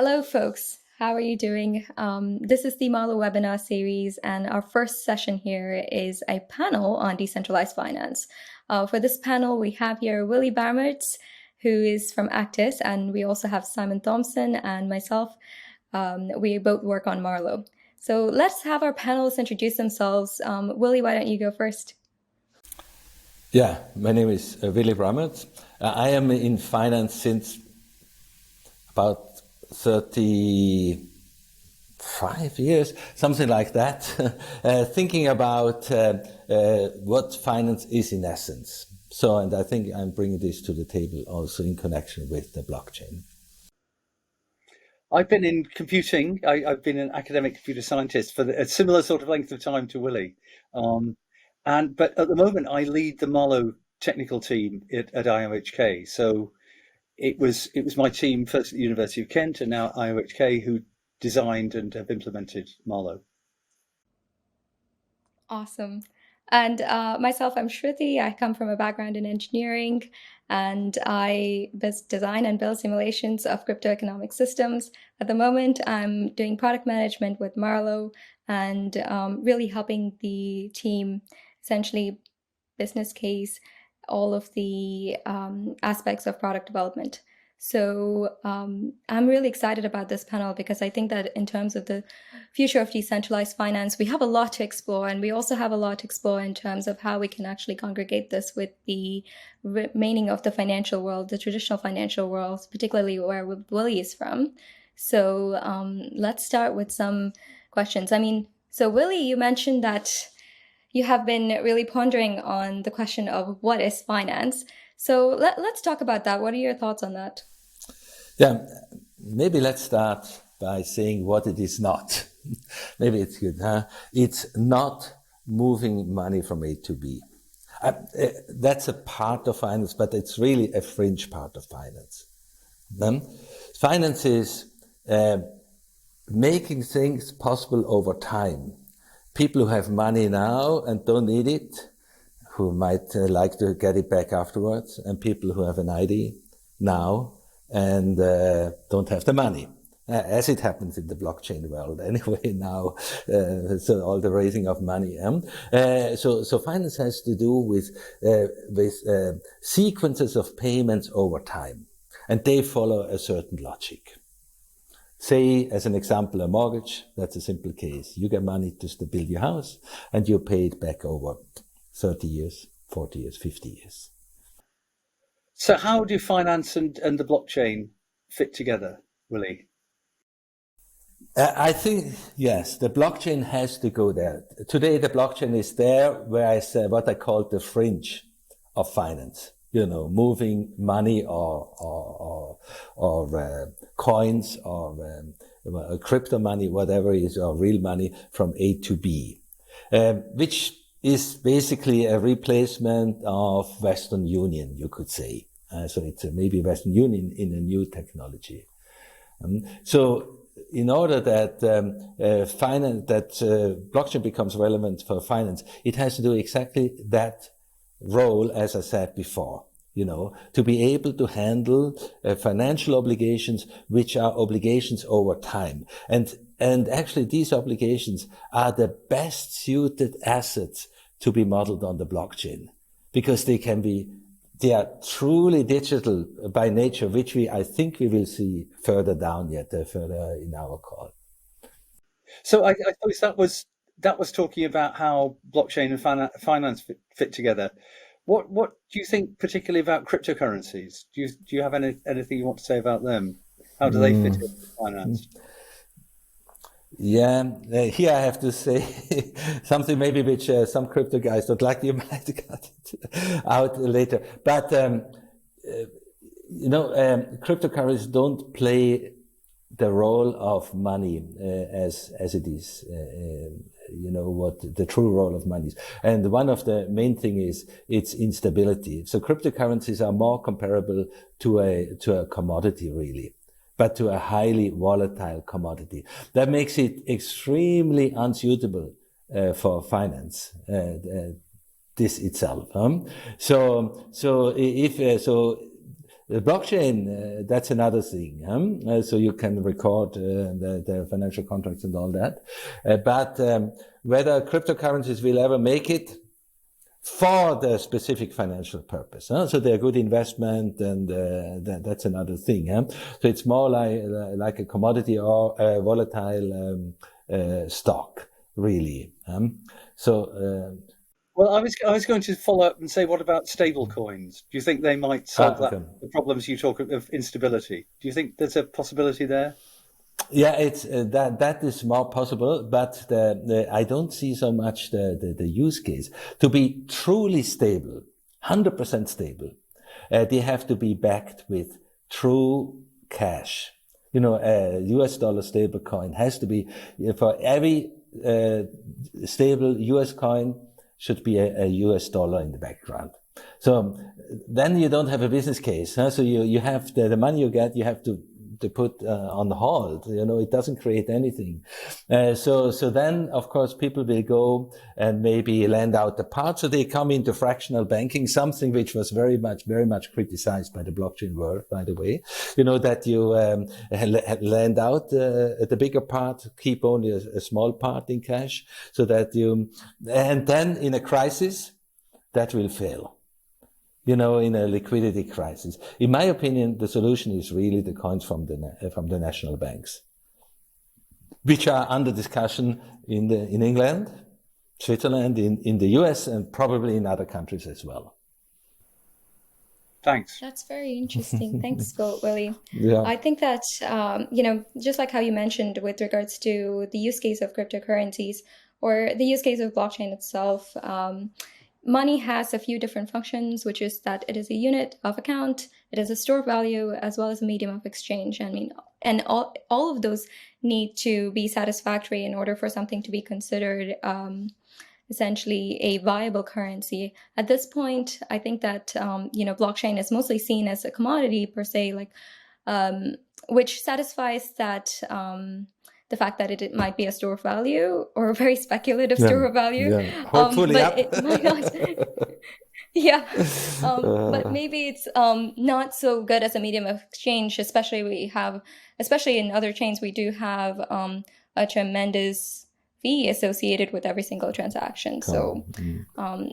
Hello, folks. How are you doing? This is the Marlowe webinar series, and our first session here is a panel on decentralized finance. For this panel, we have here Willi Brammertz, who is from ACTUS, and we also have Simon Thompson and myself. We both work on Marlowe. So let's have our panelists introduce themselves. Willi, why don't you go first? Yeah, my name is Willi Brammertz. I am in finance since about 35 years, something like that, thinking about what finance is in essence. And I think I'm bringing this to the table also in connection with the blockchain. I've been in computing. I've been an academic computer scientist for a similar sort of length of time to Willi. But at the moment, I lead the Marlowe technical team at IOHK. So it was my team, first at the University of Kent and now IOHK, who designed and have implemented Marlowe. Awesome. And myself, I'm Shruti. I come from a background in engineering, and I design and build simulations of crypto economic systems. At the moment, I'm doing product management with Marlowe and really helping the team, essentially business case, all of the aspects of product development. So I'm really excited about this panel because I think that in terms of the future of decentralized finance, we have a lot to explore, and we also have a lot to explore in terms of how we can actually congregate this with the remaining of the financial world, the traditional financial world, particularly where Willi is from. So let's start with some questions. So Willi, you mentioned that you have been really pondering on the question of what is finance. So let's talk about that. What are your thoughts on that? Yeah, maybe let's start by saying what it is not. Maybe it's good, huh? It's not moving money from A to B. That's a part of finance, but it's really a fringe part of finance. Finance is making things possible over time. People who have money now and don't need it, who might like to get it back afterwards, and people who have an ID now and don't have the money, as it happens in the blockchain world anyway now. So all the raising of money. So finance has to do with sequences of payments over time, and they follow a certain logic. Say, as an example, a mortgage. That's a simple case. You get money to build your house, and you pay it back over 30 years, 40 years, 50 years. So how do finance and the blockchain fit together, Willi? I think, yes, the blockchain has to go there. Today, the blockchain is there where I say what I call the fringe of finance. Moving money or coins or crypto money, whatever it is, or real money from A to B, which is basically a replacement of Western Union, you could say. So it's maybe Western Union in a new technology. So in order that blockchain becomes relevant for finance, it has to do exactly that role, as I said before, to be able to handle financial obligations, which are obligations over time. And actually these obligations are the best suited assets to be modeled on the blockchain, because they are truly digital by nature, which I think we will see further down further in our call. So I suppose that was talking about how blockchain and finance fit together. What do you think particularly about cryptocurrencies? Do you have anything you want to say about them? How do they fit into finance? Yeah, here I have to say something maybe which some crypto guys don't like. You might cut it out later. But, cryptocurrencies don't play the role of money as it is, what the true role of money is. And one of the main thing is its instability. So cryptocurrencies are more comparable to a commodity, really, but to a highly volatile commodity. That makes it extremely unsuitable for finance. This itself. The blockchain, that's another thing. So you can record the financial contracts and all that. But whether cryptocurrencies will ever make it for the specific financial purpose. So they're a good investment, and that's another thing. So it's more like a commodity or a volatile stock, really. Well, I was going to follow up and say, what about stable coins? Do you think they might solve the problems you talk of instability? Do you think there's a possibility there? Yeah, it's that is more possible, but I don't see so much the use case. To be truly stable, 100% stable, they have to be backed with true cash. A US dollar stable coin has to be, for every stable US coin, should be a US dollar in the background. So then you don't have a business case. So you have the money you get, you have to put on hold. It doesn't create anything. So then, of course, people will go and maybe lend out the part. So they come into fractional banking, something which was very much criticized by the blockchain world, by the way. That you lend out the bigger part, keep only a small part in cash, so that and then in a crisis, that will fail. In a liquidity crisis. In my opinion, the solution is really the coins from the national banks, which are under discussion in England, Switzerland, in the US, and probably in other countries as well. Thanks. That's very interesting. Thanks, Willi. Yeah. I think that, just like how you mentioned with regards to the use case of cryptocurrencies or the use case of blockchain itself, money has a few different functions, which is that it is a unit of account, it is a store value, as well as a medium of exchange. And all of those need to be satisfactory in order for something to be considered essentially a viable currency. At this point, I think that blockchain is mostly seen as a commodity per se, which satisfies that. The fact that it might be a store of value or a very speculative store of value. Yeah. Hopefully, but it might not. Yeah. But maybe it's not so good as a medium of exchange, especially in other chains, we do have a tremendous fee associated with every single transaction. So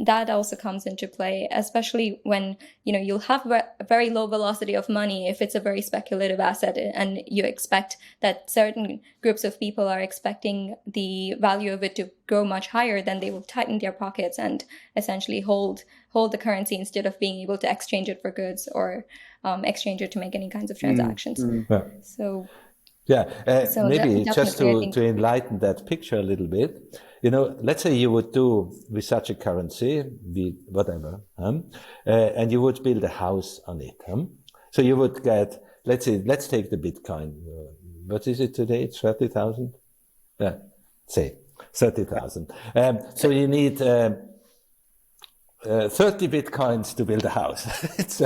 that also comes into play, especially when you'll have a very low velocity of money if it's a very speculative asset, and you expect that certain groups of people are expecting the value of it to grow much higher. Then they will tighten their pockets and essentially hold the currency instead of being able to exchange it for goods or exchange it to make any kinds of transactions. So. Yeah, so maybe just to enlighten that picture a little bit, let's say you would do with such a currency, be whatever, and you would build a house on it. So you would get, let's take the Bitcoin. What is it today? It's 30,000? Yeah, say 30,000. So you need 30 Bitcoins to build a house. It's,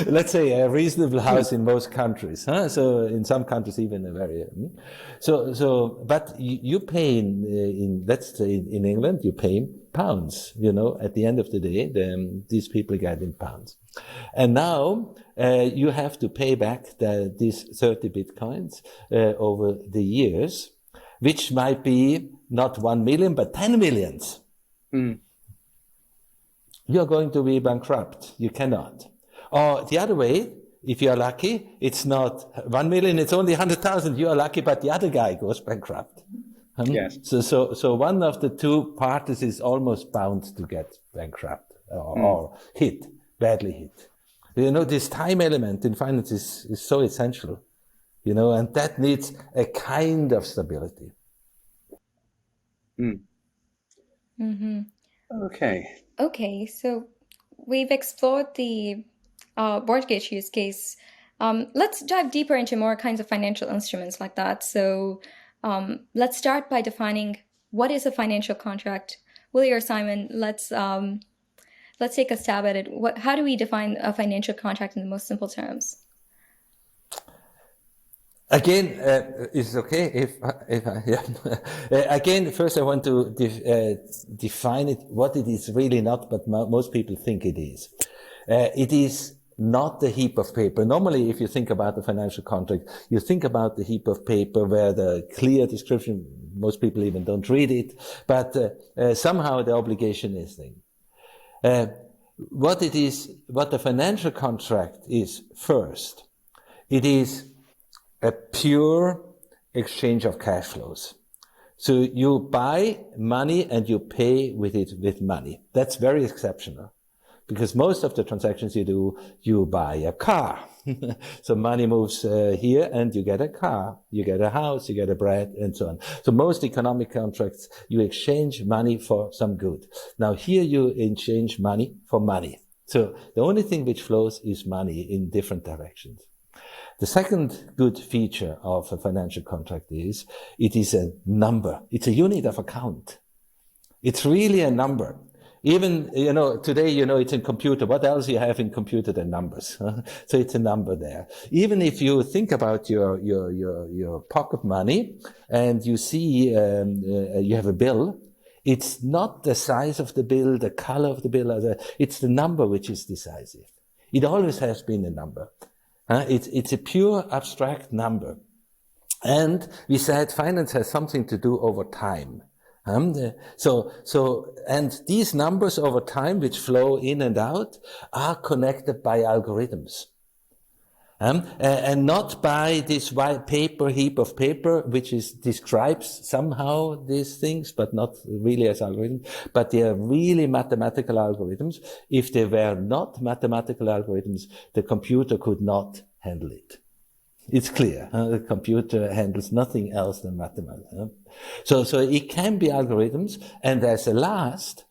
let's say, a reasonable house in most countries. So in some countries, even a very... but you pay let's say in England, you pay in pounds, at the end of the day, these people get in pounds. And now you have to pay back these 30 Bitcoins over the years, which might be not 1 million, but 10 millions. You're going to be bankrupt. You cannot. Or the other way, if you're lucky, it's not 1 million, it's only 100,000. You are lucky, but the other guy goes bankrupt. Yes. So one of the two parties is almost bound to get bankrupt or badly hit. This time element in finance is so essential, and that needs a kind of stability. Okay, so we've explored the mortgage use case. Let's dive deeper into more kinds of financial instruments like that. So let's start by defining what is a financial contract. Willi or Simon, let's take a stab at it. How do we define a financial contract in the most simple terms? Again, is it okay if again, first I want to define it, what it is really not, but most people think it is. It is not the heap of paper. Normally, if you think about the financial contract, you think about the heap of paper where the clear description, most people even don't read it, but somehow the obligation is there. What the financial contract is first, it is a pure exchange of cash flows. So you buy money and you pay with it with money. That's very exceptional. Because most of the transactions you do, you buy a car. So money moves here and you get a car, you get a house, you get a bread and so on. So most economic contracts, you exchange money for some good. Now here you exchange money for money. So the only thing which flows is money in different directions. The second good feature of a financial contract is it is a number. It's a unit of account. It's really a number. Even, today, it's in computer. What else you have in computer than numbers? So it's a number there. Even if you think about your pocket money and you see, you have a bill, it's not the size of the bill, the color of the bill, it's the number which is decisive. It always has been a number. It's a pure abstract number. And we said finance has something to do over time. And these numbers over time, which flow in and out, are connected by algorithms. And not by this white paper, heap of paper, which describes somehow these things, but not really as algorithms, but they are really mathematical algorithms. If they were not mathematical algorithms, the computer could not handle it. It's clear. The computer handles nothing else than mathematics. So it can be algorithms, and as a last,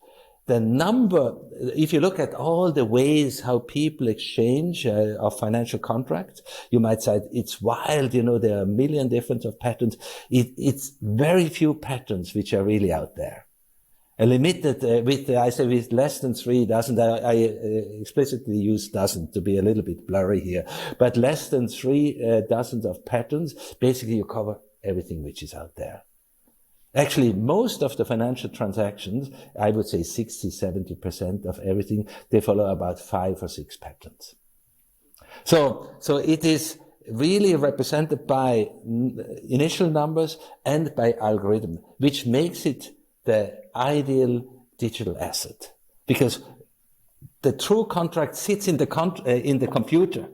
the number, if you look at all the ways how people exchange of financial contracts, you might say it's wild, there are a million different of patterns. It's very few patterns which are really out there. A limited, with less than 3 dozen, I explicitly use dozen to be a little bit blurry here, but less than 3 dozens of patterns, basically you cover everything which is out there. Actually, most of the financial transactions, I would say 60-70% of everything, they follow about 5 or 6 patterns. So it is really represented by initial numbers and by algorithm, which makes it the ideal digital asset, because the true contract sits in the computer.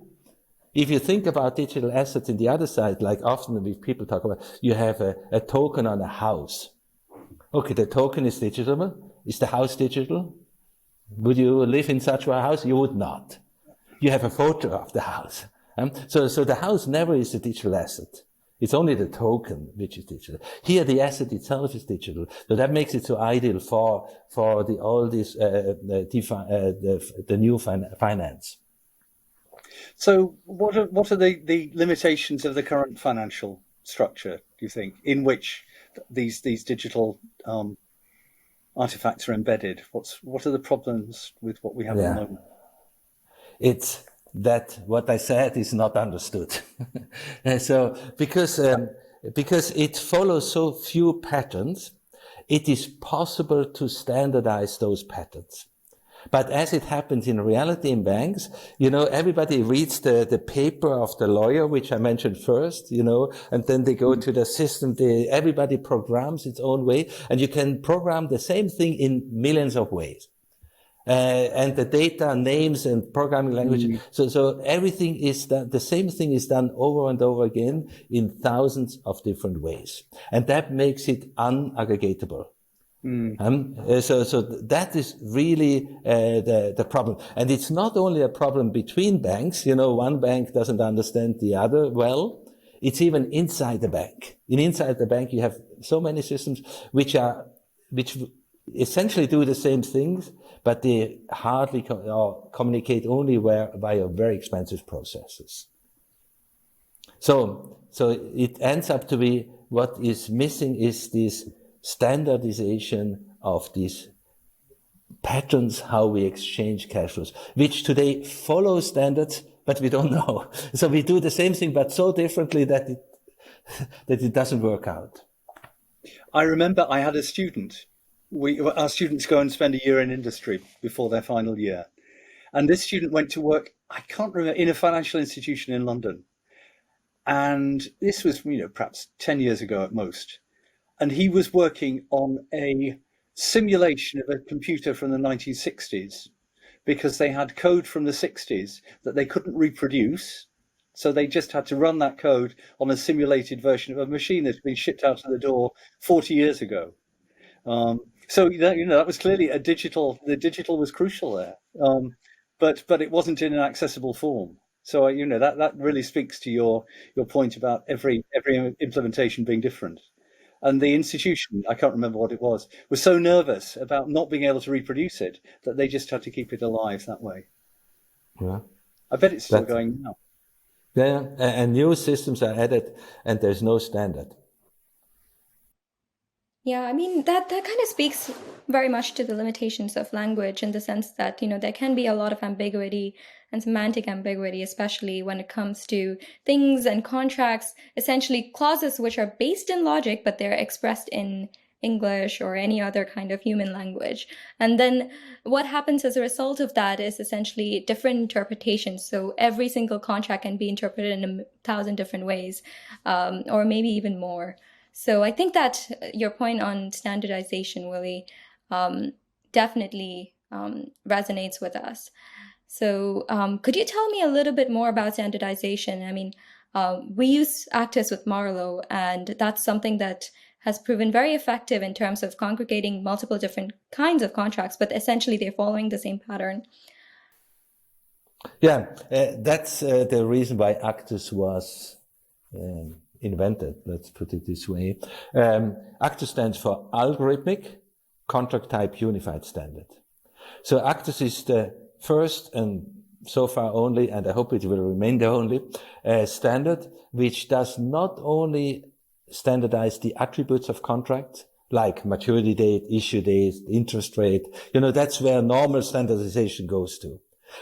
If you think about digital assets in the other side, like often people talk about, you have a token on a house. Okay, the token is digital. Is the house digital? Would you live in such a house? You would not. You have a photo of the house. So the house never is a digital asset. It's only the token which is digital. Here, the asset itself is digital. So that makes it so ideal for the new finance. So what are the limitations of the current financial structure, do you think, in which these digital artifacts are embedded? What are the problems with what we have at the moment? It's that what I said is not understood. So because it follows so few patterns, it is possible to standardize those patterns. But as it happens in reality in banks, everybody reads the paper of the lawyer, which I mentioned first, and then they go to the system. Everybody programs its own way, and you can program the same thing in millions of ways. And the data, names, and programming language. So everything is done, the same thing is done over and over again in thousands of different ways. And that makes it unaggregatable. So that is really the problem. And it's not only a problem between banks. One bank doesn't understand the other well. It's even inside the bank. Inside the bank, you have so many systems which essentially do the same things, but they hardly communicate only via very expensive processes. So it ends up to be what is missing is this standardization of these patterns, how we exchange cash flows, which today follow standards, but we don't know. So we do the same thing, but so differently that it doesn't work out. I remember I had a student. Our students go and spend a year in industry before their final year. And this student went to work, I can't remember, in a financial institution in London. And this was, perhaps 10 years ago at most. And he was working on a simulation of a computer from the 1960s because they had code from the 60s that they couldn't reproduce. So they just had to run that code on a simulated version of a machine that's been shipped out of the door 40 years ago. So that was clearly the digital was crucial there, but it wasn't in an accessible form. So that really speaks to your point about every implementation being different. And the institution, I can't remember what it was so nervous about not being able to reproduce it that they just had to keep it alive that way. Yeah, I bet it's still going now. Yeah, and new systems are added, and there's no standard. Yeah, I mean, that kind of speaks very much to the limitations of language in the sense that, there can be a lot of ambiguity and semantic ambiguity, especially when it comes to things and contracts, essentially clauses which are based in logic, but they're expressed in English or any other kind of human language. And then what happens as a result of that is essentially different interpretations. So every single contract can be interpreted in 1,000 different ways, or maybe even more. So I think that your point on standardization, Willi, definitely resonates with us. So could you tell me a little bit more about standardization? I mean, we use ACTUS with Marlowe, and that's something that has proven very effective in terms of congregating multiple different kinds of contracts, but essentially they're following the same pattern. Yeah, that's the reason why ACTUS was invented, let's put it this way. ACTUS stands for Algorithmic Contract Type Unified Standard. So ACTUS is the first and so far only, and I hope it will remain the only, standard which does not only standardize the attributes of contracts, like maturity date, issue date, interest rate. That's where normal standardization goes to.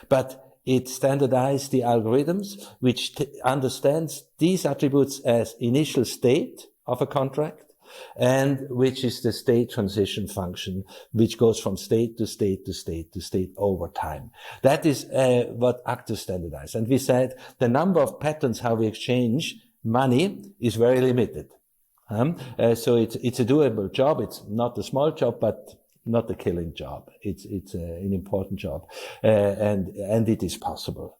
But it standardizes the algorithms, which understands these attributes as initial state of a contract, and which is the state transition function, which goes from state to state to state to state over time. That is what ACTUS standardizes. And we said the number of patterns how we exchange money is very limited. So it's a doable job. It's not a small job, but not a killing job. It's an important job, and it is possible.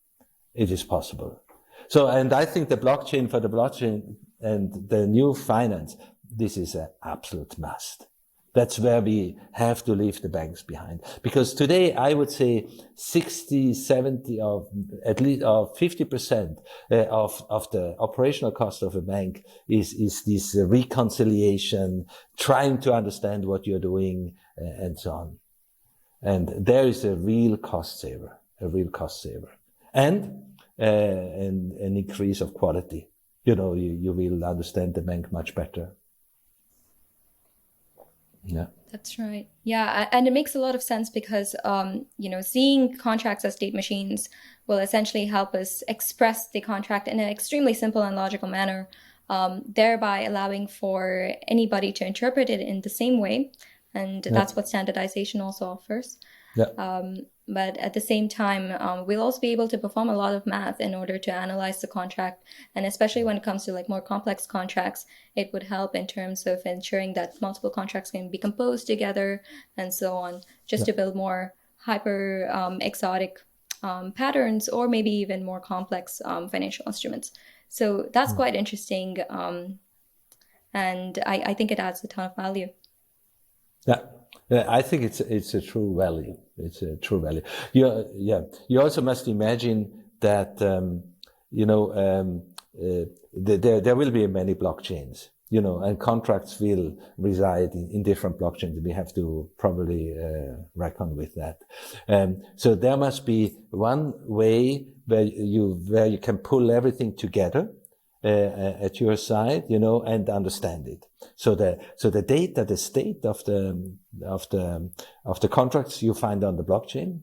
It is possible. So, and I think the blockchain for the blockchain and the new finance, this is an absolute must. That's where we have to leave the banks behind. Because today, I would say 60, 70, or at least 50% of the operational cost of a bank is this reconciliation, trying to understand what you're doing, and so on. And there is a real cost saver, and an increase of quality. You will understand the bank much better. Yeah, that's right. Yeah, and it makes a lot of sense because, seeing contracts as state machines will essentially help us express the contract in an extremely simple and logical manner, thereby allowing for anybody to interpret it in the same way. And that's what standardization also offers. Yeah. But at the same time, we'll also be able to perform a lot of math in order to analyze the contract. And especially when it comes to more complex contracts, it would help in terms of ensuring that multiple contracts can be composed together and so on, just to build more hyper exotic patterns, or maybe even more complex financial instruments. So that's quite interesting. And I think it adds a ton of value. Yeah, I think it's a true value. It's a true value. You also must imagine that there will be many blockchains, and contracts will reside in different blockchains. We have to probably reckon with that. So there must be one way where you can pull everything together at your side, and understand it. So the data, the state of the contracts you find on the blockchain.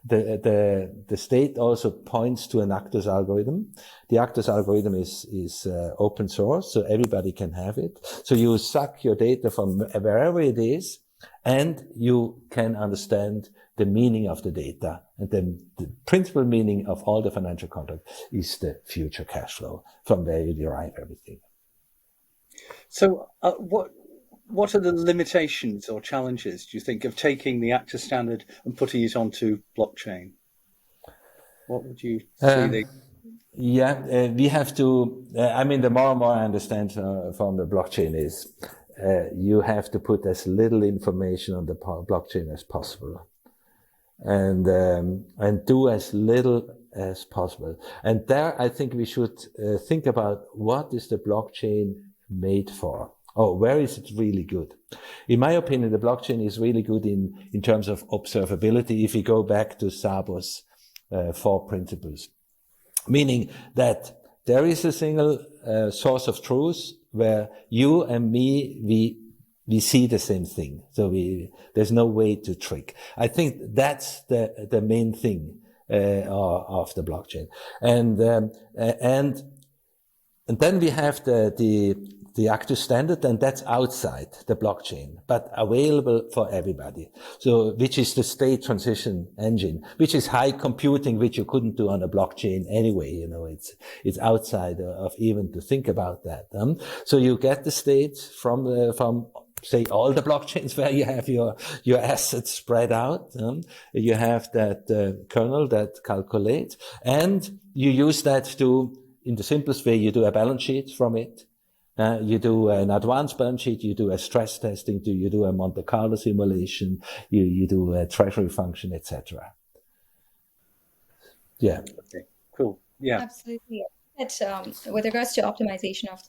The state also points to an ACTUS algorithm. The ACTUS algorithm is open source, so everybody can have it. So you suck your data from wherever it is, and you can understand the meaning of the data. And then the principal meaning of all the financial contract is the future cash flow from where you derive everything. So what are the limitations or challenges, do you think, of taking the ACTUS standard and putting it onto blockchain? What would you see? We have to, the more and more I understand from the blockchain is you have to put as little information on the blockchain as possible, and do as little as possible. And there, I think we should think about what is the blockchain made for? Oh, where is it really good? In my opinion, the blockchain is really good in terms of observability. If we go back to Szabo's 4 principles, meaning that there is a single source of truth where you and me, we see the same thing. So there's no way to trick. I think that's the main thing of the blockchain. And then we have the ACTUS standard, and that's outside the blockchain, but available for everybody. So, which is the state transition engine, which is high computing, which you couldn't do on a blockchain anyway. It's outside of even to think about that. So you get the states from say all the blockchains where you have your assets spread out. You have that kernel that calculates, and you use that to, in the simplest way, you do a balance sheet from it. You do an advanced balance sheet, you do a stress testing, you do a Monte Carlo simulation, you do a treasury function, etc. Yeah. Okay, cool. Yeah. Absolutely. With regards to optimization of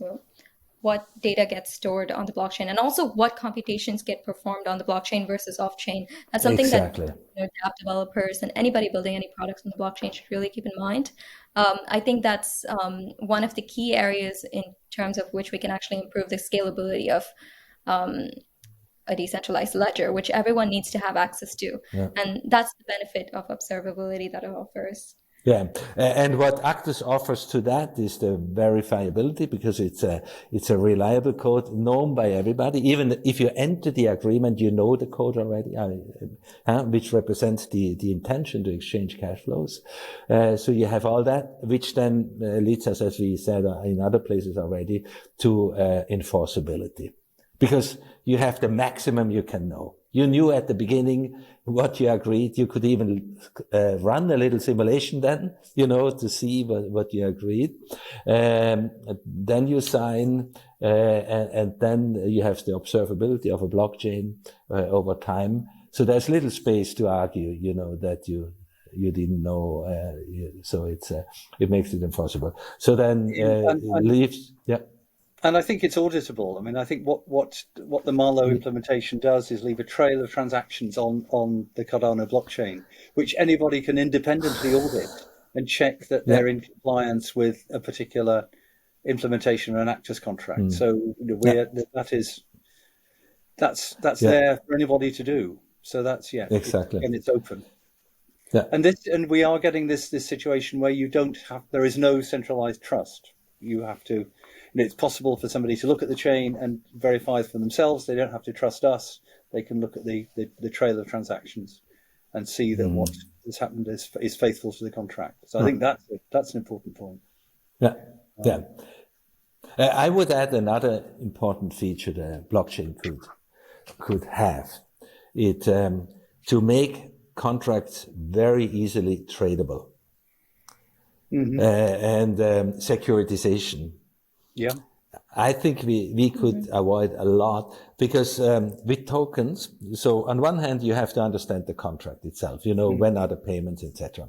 what data gets stored on the blockchain, and also what computations get performed on the blockchain versus off-chain. That's something that app developers and anybody building any products on the blockchain should really keep in mind. I think that's one of the key areas in terms of which we can actually improve the scalability of a decentralized ledger, which everyone needs to have access to. Yeah. And that's the benefit of observability that it offers. Yeah, and what ACTUS offers to that is the verifiability, because it's a reliable code known by everybody. Even if you enter the agreement, you know the code already, which represents the intention to exchange cash flows. So you have all that, which then leads us, as we said in other places already, to enforceability, because you have the maximum you can know. You knew at the beginning what you agreed. You could even run a little simulation then, to see what you agreed. Then you sign, and then you have the observability of a blockchain over time. So there's little space to argue, that you didn't know. So it makes it enforceable. So then it leaves, yeah. And I think it's auditable. I mean, I think what the Marlowe implementation does is leave a trail of transactions on the Cardano blockchain, which anybody can independently audit and check that they're in compliance with a particular implementation or an ACTUS contract. So that's there for anybody to do. So that's exactly, and it's open. Yeah. And we are getting this situation where there is no centralized trust. You have to. It's possible for somebody to look at the chain and verify for themselves. They don't have to trust us. They can look at the trail of transactions and see that what has happened is faithful to the contract. So I think that's an important point. Yeah. I would add another important feature the blockchain could have it to make contracts very easily tradable, and securitization. Yeah, I think we could avoid a lot, because with tokens, so on one hand you have to understand the contract itself, when are the payments, etc.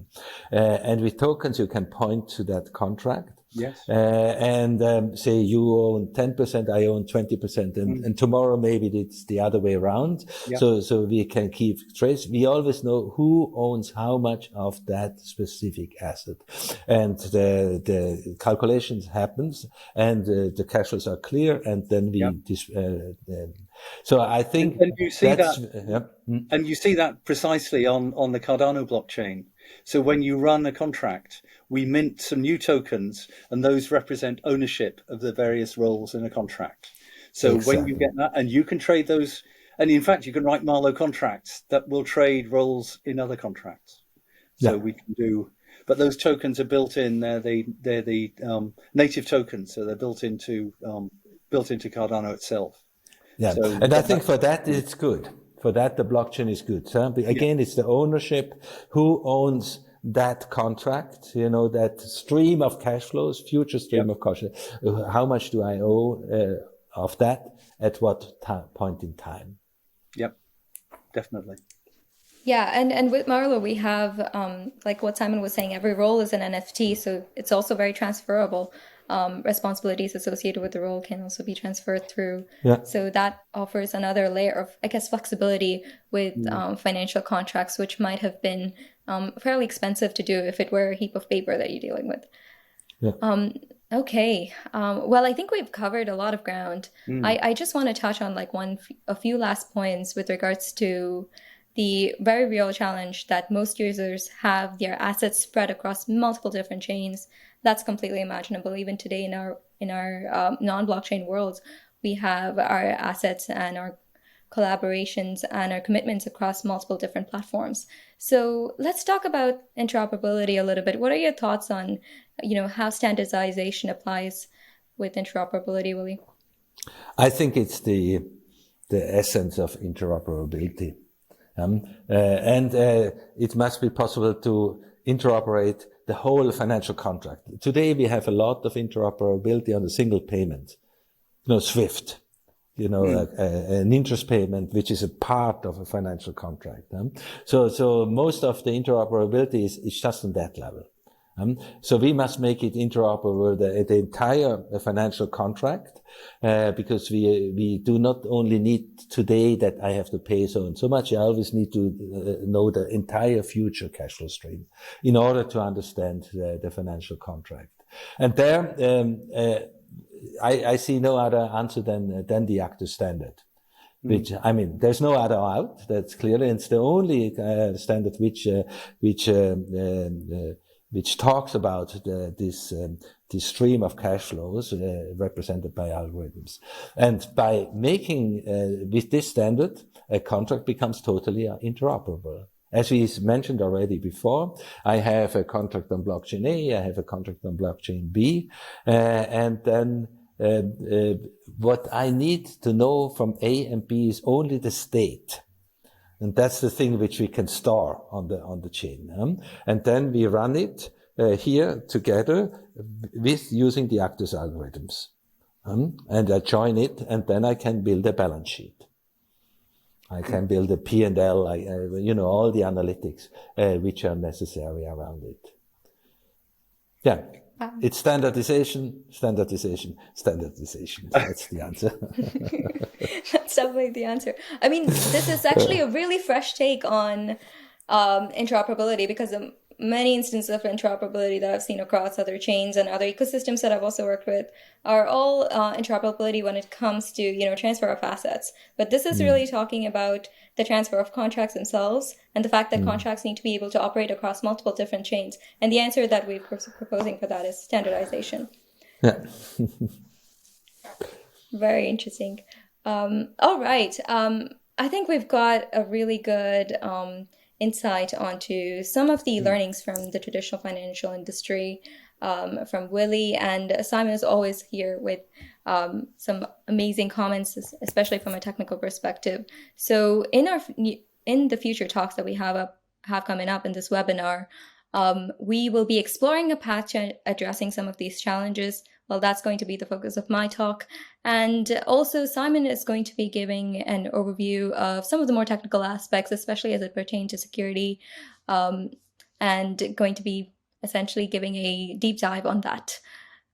And with tokens you can point to that contract. Yes. And say you own 10%, I own 20%, and tomorrow maybe it's the other way around. Yeah. So we can keep trace. We always know who owns how much of that specific asset, and the calculations happens, and the cash flows are clear, and then we. So I think and you see that, and you see that precisely on the Cardano blockchain. So when you run a contract, we mint some new tokens, and those represent ownership of the various roles in a contract. So when you get that, and you can trade those, And in fact, you can write Marlowe contracts that will trade roles in other contracts. So we can do, but those tokens are built in. They're the native tokens, so they're built into Cardano itself. Yeah, So and I think for that it's good. For that, the blockchain is good. So again, it's the ownership. Who owns that contract? You know, that stream of cash flows, future stream of cash flows. How much do I owe of that at what point in time? Yep, definitely. Yeah, and with Marlowe, we have, like what Simon was saying, every role is an NFT, so it's also very transferable. Responsibilities associated with the role can also be transferred through. Yeah. So that offers another layer of, I guess, flexibility with financial contracts, which might have been fairly expensive to do if it were a heap of paper that you're dealing with. Yeah. Okay. Well, I think we've covered a lot of ground. I just want to touch on like a few last points with regards to the very real challenge that most users have their assets spread across multiple different chains. That's completely imaginable. Even today in our non-blockchain worlds, we have our assets and our collaborations and our commitments across multiple different platforms. So let's talk about interoperability a little bit. What are your thoughts on, how standardization applies with interoperability, Willi? I think it's the essence of interoperability. And it must be possible to interoperate the whole financial contract. Today we have a lot of interoperability on a single payment, SWIFT, an interest payment, which is a part of a financial contract. So most of the interoperability is just on that level. So we must make it interoperable, the entire financial contract, because we do not only need today that I have to pay so and so much. I always need to know the entire future cash flow stream in order to understand the financial contract. And there, I see no other answer than the ACTUS standard. Which, there's no other out. That's clearly, it's the only standard which talks about this stream of cash flows represented by algorithms. And by making, with this standard, a contract becomes totally interoperable. As we mentioned already before, I have a contract on blockchain A, I have a contract on blockchain B, and then what I need to know from A and B is only the state. And that's the thing which we can store on the chain. And then we run it here together with using the ACTUS algorithms. And I join it, and then I can build a balance sheet. I can build a P&L, all the analytics which are necessary around it. Yeah. It's standardization. That's the answer. That's definitely the answer. This is actually a really fresh take on interoperability, because many instances of interoperability that I've seen across other chains and other ecosystems that I've also worked with are all interoperability when it comes to, transfer of assets. But this is really talking about the transfer of contracts themselves and the fact that contracts need to be able to operate across multiple different chains. And the answer that we're proposing for that is standardization. Yeah. Very interesting. All right. I think we've got a really good insight onto some of the learnings from the traditional financial industry from Willi, and Simon is always here with some amazing comments, especially from a technical perspective. So in the future talks that we have coming up in this webinar, we will be exploring a path to addressing some of these challenges. Well, that's going to be the focus of my talk. And also Simon is going to be giving an overview of some of the more technical aspects, especially as it pertains to security, and going to be essentially giving a deep dive on that.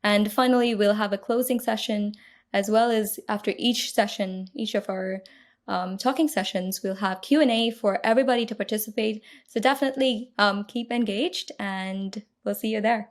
And finally, we'll have a closing session, as well as after each session, each of our talking sessions, we'll have Q&A for everybody to participate. So definitely keep engaged, and we'll see you there.